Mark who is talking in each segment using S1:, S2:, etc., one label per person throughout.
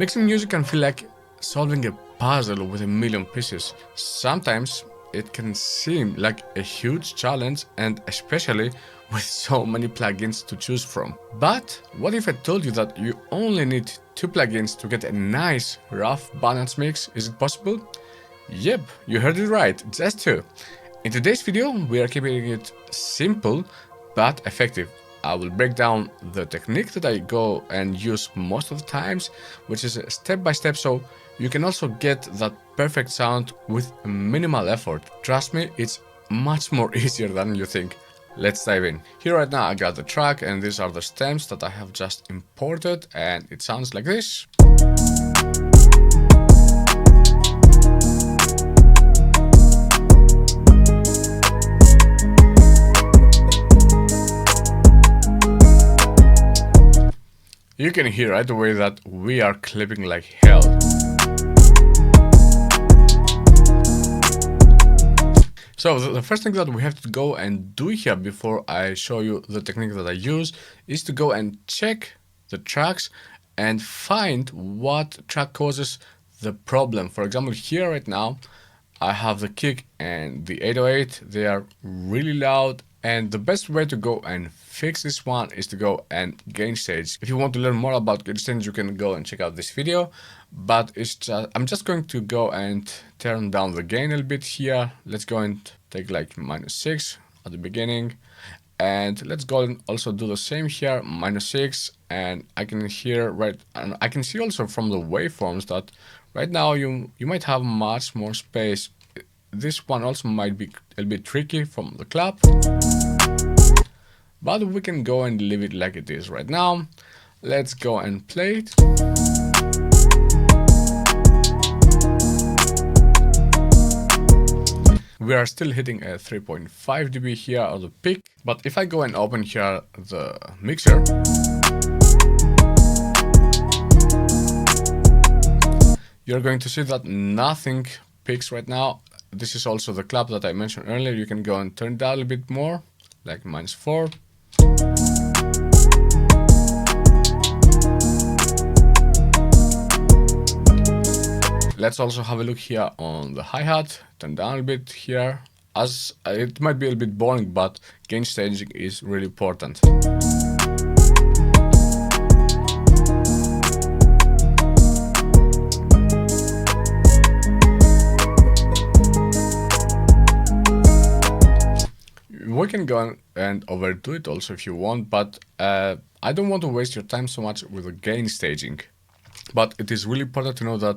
S1: Mixing music can feel like solving a puzzle with a million pieces. Sometimes it can seem like a huge challenge, and especially with so many plugins to choose from. But what if I told you that you only need 2 plugins to get a nice, rough balance mix? Is it possible? Yep, you heard it right, just 2. In today's video, we are keeping it simple but effective. I will break down the technique that I go and use most of the times, which is step by step, so you can also get that perfect sound with minimal effort. Trust me, it's much more easier than you think. Let's dive in. Here right now I got the track, and these are the stems that I have just imported, and it sounds like this. You can hear right away that we are clipping like hell. So the first thing that we have to go and do here before I show you the technique that I use is to go and check the tracks and find what track causes the problem. For example, here right now I have the kick and the 808. They are really loud, and the best way to go and fix this one is to go and gain stage. If you want to learn more about gain stage, you can go and check out this video, but I'm just going to go and turn down the gain a little bit here. Let's go and take like -6 at the beginning, and let's go and also do the same here, -6, and I can hear and I can see also from the waveforms that right now you might have much more space. This one also might be a little bit tricky from the clap, but we can go and leave it like it is right now. Let's go and play it. We are still hitting a 3.5 dB here on the peak, but if I go and open here the mixer, you're going to see that nothing peaks right now. This is also the clap that I mentioned earlier. You can go and turn it down a little bit more, like -4. Let's also have a look here on the hi-hat, turn down a bit here, as it might be a little bit boring, but gain staging is really important. We can go and overdo it also if you want, but I don't want to waste your time so much with the gain staging. But it is really important to know that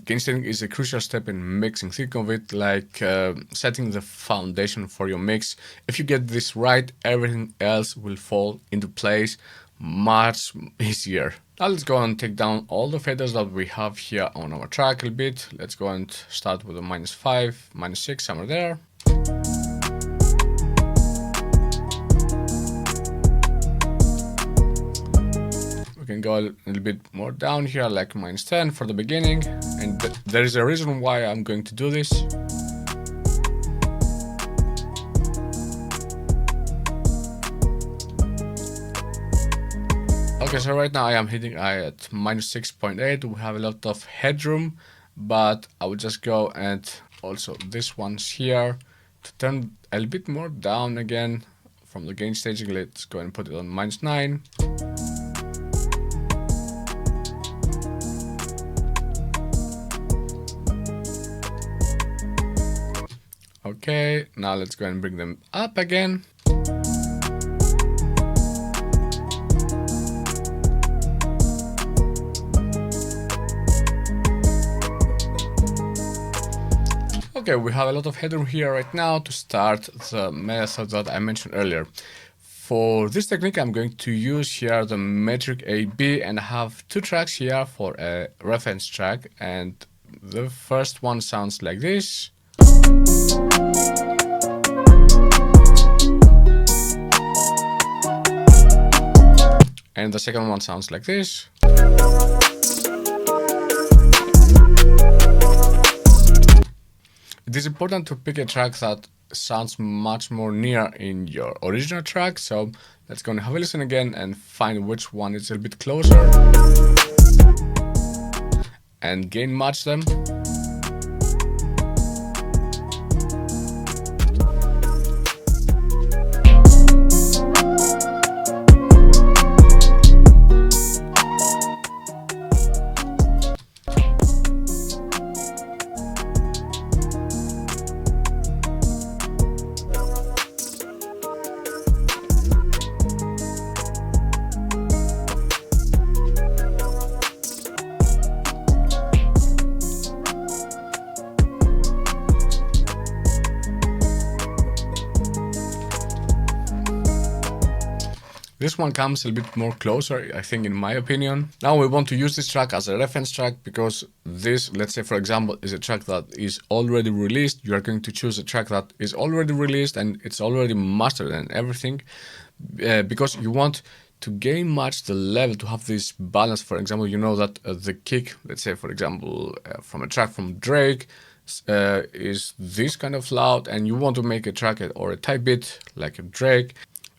S1: gain staging is a crucial step in mixing. Think of it like setting the foundation for your mix. If you get this right, everything else will fall into place much easier. Now let's go and take down all the faders that we have here on our track a little bit. Let's go and start with a -5, -6, somewhere there. We can go a little bit more down here, like -10 for the beginning, and there is a reason why I'm going to do this. Okay, so right now I am hitting at -6.8. We have a lot of headroom, but I will just go and also this one's here to turn a little bit more down again from the gain staging. Let's go and put it on -9. Okay, now let's go and bring them up again. Okay, we have a lot of headroom here right now to start the method that I mentioned earlier. For this technique, I'm going to use here the Metric AB, and I have 2 tracks here for a reference track, and the first one sounds like this. And the second one sounds like this. It is important to pick a track that sounds much more near in your original track, so let's go and have a listen again and find which one is a bit closer. and gain match them. This one comes a little bit more closer, I think, in my opinion. Now we want to use this track as a reference track because this, let's say for example, is a track that is already released. You are going to choose a track that is already released and it's already mastered and everything, because you want to gain match the level, to have this balance. For example, you know that the kick, let's say for example, from a track from Drake, is this kind of loud, and you want to make a track or a type beat like a Drake,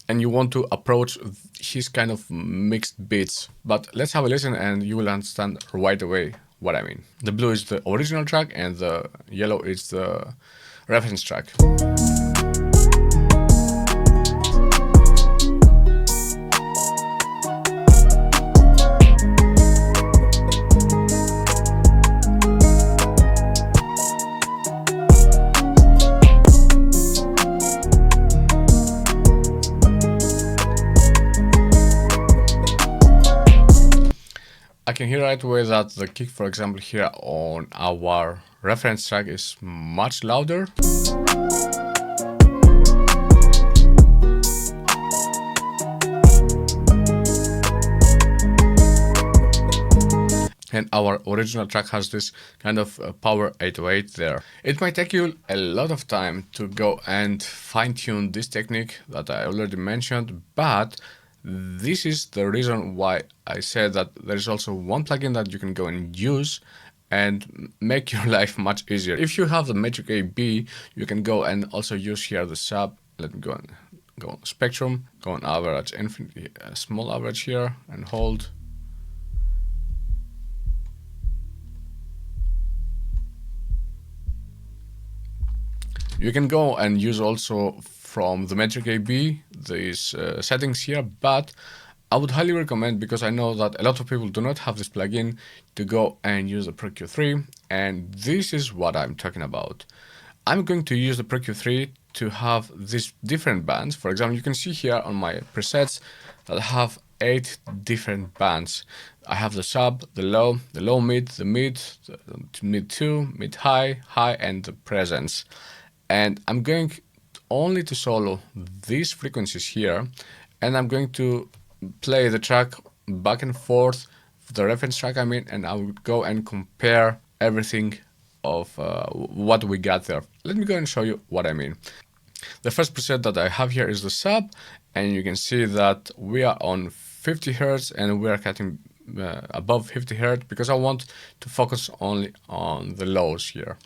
S1: and you want to approach his kind of mixed beats. But let's have a listen and you will understand right away what I mean. The blue is the original track and the yellow is the reference track. I can hear right away that the kick, for example, here on our reference track is much louder. And our original track has this kind of power 808 there. It might take you a lot of time to go and fine-tune this technique that I already mentioned, but this is the reason why I said that there's also one plugin that you can go and use and make your life much easier. If you have the Metric AB, you can go and also use here the sub. Let me go on spectrum, go on average, infinity, small average here, and hold. You can go and use also from the Metric AB these settings here, but I would highly recommend, because I know that a lot of people do not have this plugin, to go and use the Pro Q3, and this is what I'm talking about. I'm going to use the Pro Q3 to have these different bands. For example, you can see here on my presets that I have 8 different bands. I have the sub, the low mid, the mid 2, mid high, and the presence. And I'm going only to solo these frequencies here, and I'm going to play the track back and forth, the reference track I mean, and I will go and compare everything of what we got there. Let me go and show you what I mean. The first preset that I have here is the sub, and you can see that we are on 50 Hz and we are cutting above 50 Hz because I want to focus only on the lows here.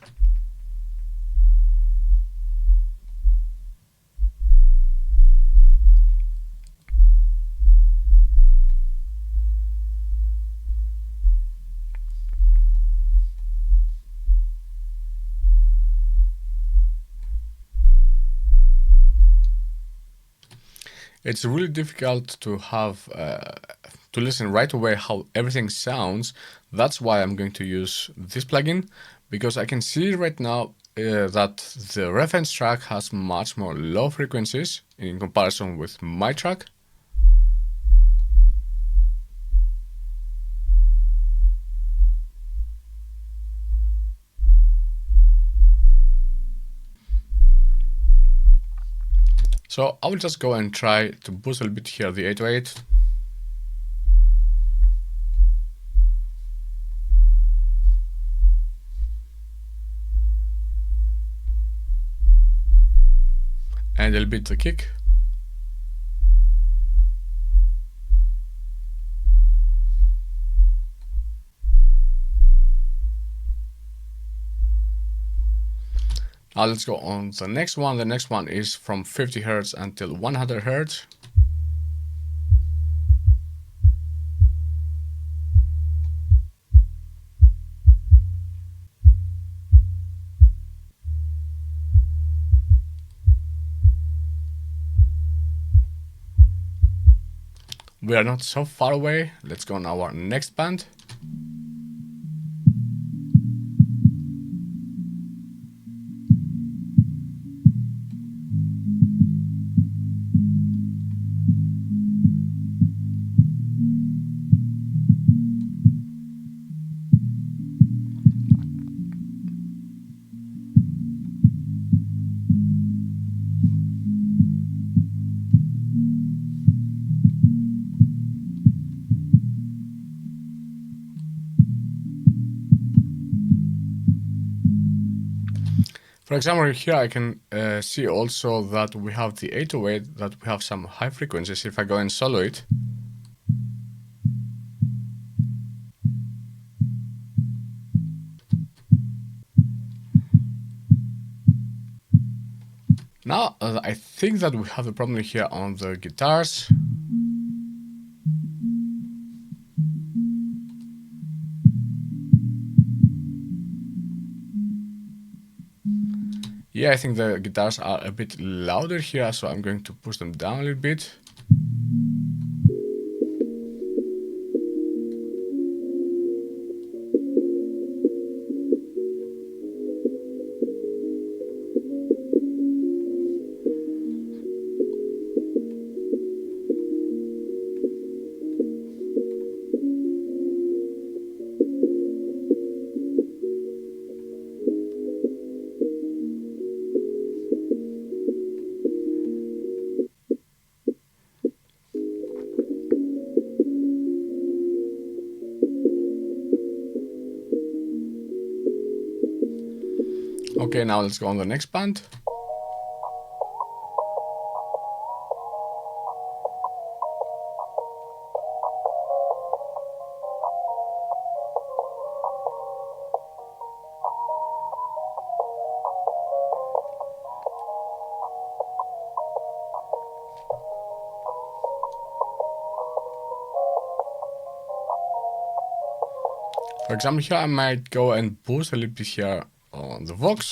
S1: It's really difficult to have to listen right away how everything sounds. That's why I'm going to use this plugin, because I can see right now that the reference track has much more low frequencies in comparison with my track. So I will just go and try to boost a little bit here the 808. And a little bit the kick. Now let's go on the next one. The next one is from 50 Hz until 100 Hz. we are not so far away. Let's go on our next band. For example, here I can see also that we have the 808, that we have some high frequencies. If I go and solo it, now I think that we have a problem here on the guitars. Yeah, I think the guitars are a bit louder here, so I'm going to push them down a little bit. Okay, now let's go on the next band. For example, here I might go and boost a little bit here on the Vox.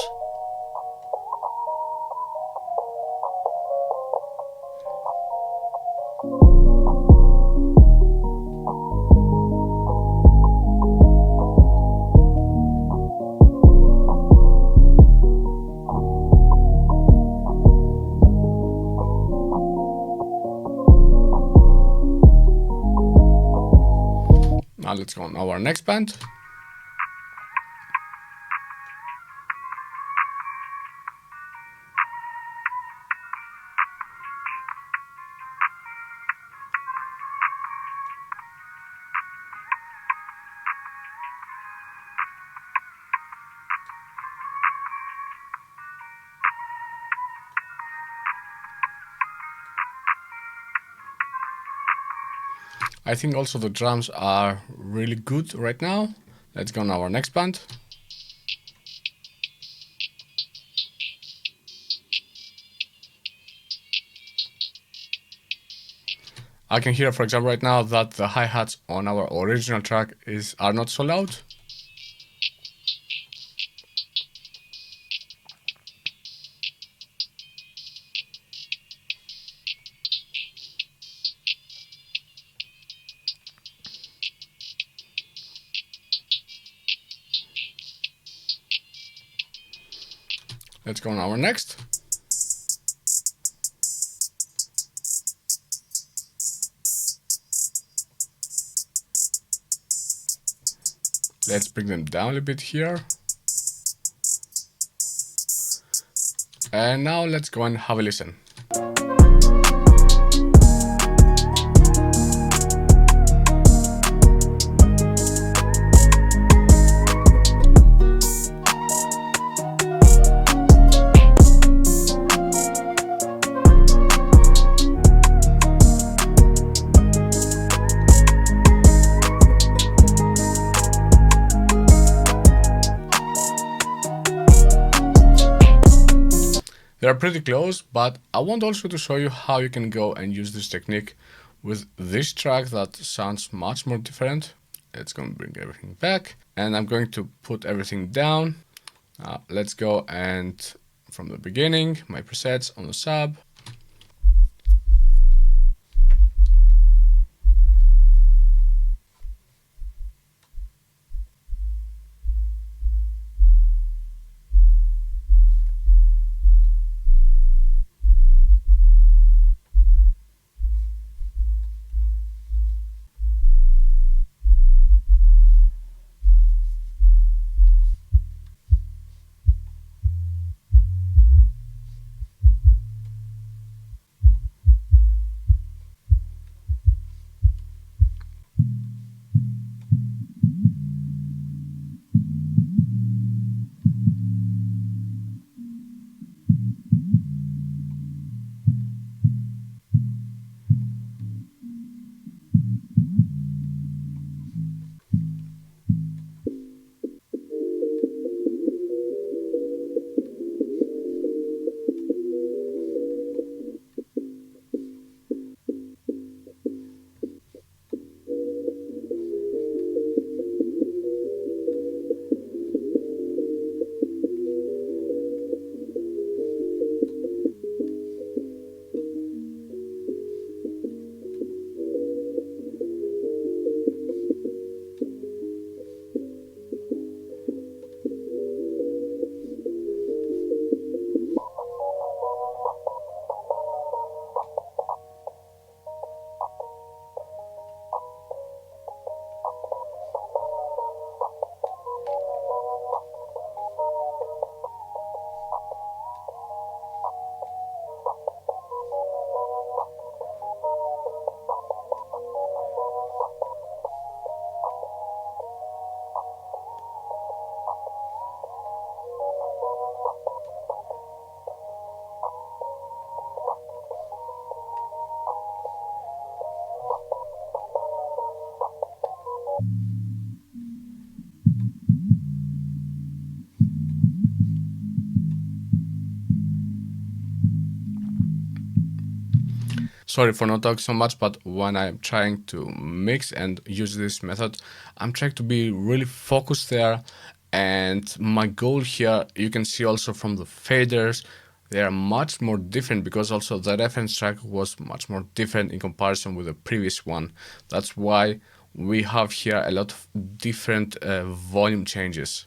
S1: Now let's go on our next band. I think also the drums are really good right now. Let's go on our next band. I can hear, for example, right now that the hi-hats on our original track are not so loud. Let's go on our next. Let's bring them down a little bit here. And now let's go and have a listen. They are pretty close, but I want also to show you how you can go and use this technique with this track that sounds much more different. Let's go and bring everything back, and I'm going to put everything down. Let's go and from the beginning, my presets on the sub. sorry for not talking so much, but when I'm trying to mix and use this method, I'm trying to be really focused there. And my goal here, you can see also from the faders, they are much more different because also the reference track was much more different in comparison with the previous one. That's why we have here a lot of different volume changes.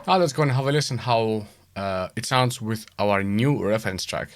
S1: Now let's go and have a listen how it sounds with our new reference track.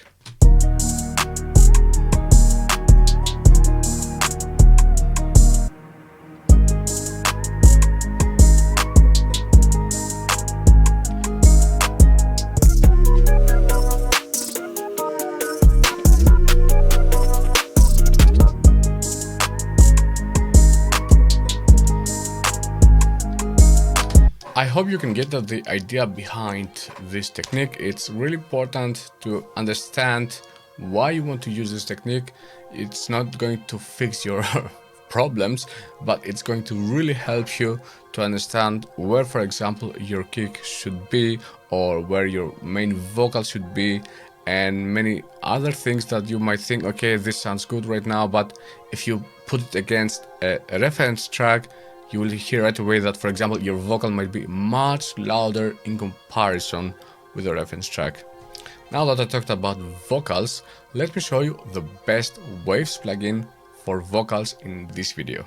S1: I hope you can get the idea behind this technique. It's really important to understand why you want to use this technique. It's not going to fix your problems, but it's going to really help you to understand where, for example, your kick should be or where your main vocal should be, and many other things that you might think, okay, this sounds good right now, but if you put it against a reference track, you will hear right away that, for example, your vocal might be much louder in comparison with the reference track. Now that I talked about vocals, let me show you the best Waves plugin for vocals in this video.